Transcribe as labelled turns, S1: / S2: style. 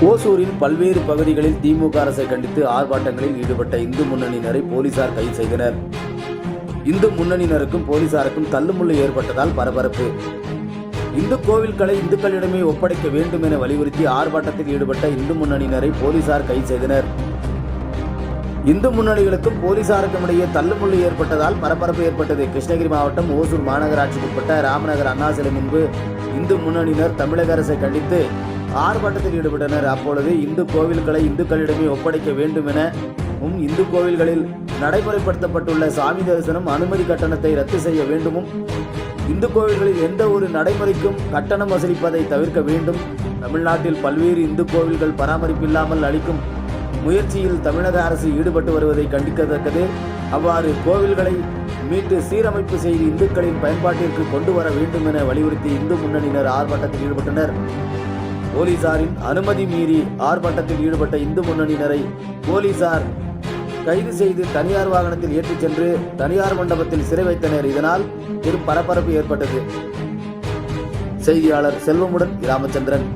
S1: ஓசூரில் பல்வேறு பகுதிகளில் திமுக அரசை கண்டித்து ஆர்ப்பாட்டங்களில் ஈடுபட்ட இந்து முன்னணியினரை போலீசார் கைது செய்தனர். இந்து முன்னணியினருக்கும் போலீசாருக்கும் தள்ளுமுள்ளு ஏற்பட்டதால் பரபரப்பு. இந்து கோவில்களை இந்துக்களிடமே ஒப்படைக்க வேண்டும் என வலியுறுத்தி ஆர்ப்பாட்டத்தில் ஈடுபட்ட இந்து முன்னணியினரை போலீசார் கைது செய்தனர். இந்து முன்னணிகளுக்கும் போலீசாருக்கும் இடையே தள்ளுமுள்ளு ஏற்பட்டதால் பரபரப்பு ஏற்பட்டது. கிருஷ்ணகிரி மாவட்டம் ஓசூர் மாநகராட்சிக்குட்பட்ட ராமநகர் அண்ணா சிலை முன்பு இந்து முன்னணியினர் தமிழக அரசை கண்டித்து ஆர்ப்பாட்டத்தில் ஈடுபட்டனர். அப்பொழுது இந்து கோவில்களை இந்துக்களிடமே ஒப்படைக்க வேண்டும் எனவும் இந்து கோவில்களில் நடைமுறைப்படுத்தப்பட்டுள்ள சாமி தரிசனம் அனுமதி கட்டணத்தை ரத்து செய்ய வேண்டுமும் இந்து கோவில்களில் எந்த ஒரு நடைமுறைக்கும் கட்டணம் வசூலிப்பதை தவிர்க்க வேண்டும். தமிழ்நாட்டில் பல்வேறு இந்து கோவில்கள் பராமரிப்பில்லாமல் அளிக்கும் முயற்சியில் தமிழக அரசு ஈடுபட்டு வருவதை கண்டிக்கத்தக்கது. அவ்வாறு கோவில்களை மீட்டு சீரமைப்பு செய்து இந்துக்களின் பயன்பாட்டிற்கு கொண்டு வர வேண்டும் என வலியுறுத்தி இந்து முன்னணியினர் ஆர்ப்பாட்டத்தில் ஈடுபட்டனர். போலீசாரின் அனுமதி மீறி ஆர்ப்பாட்டத்தில் ஈடுபட்ட இந்து முன்னணியினரை போலீசார் கைது செய்து தனியார் வாகனத்தில் ஏற்றிச் சென்று தனியார் மண்டபத்தில் சிறை வைத்தனர். இதனால் பெரும் பரபரப்பு ஏற்பட்டது. செய்தியாளர் செல்வமுடன் ராமச்சந்திரன்.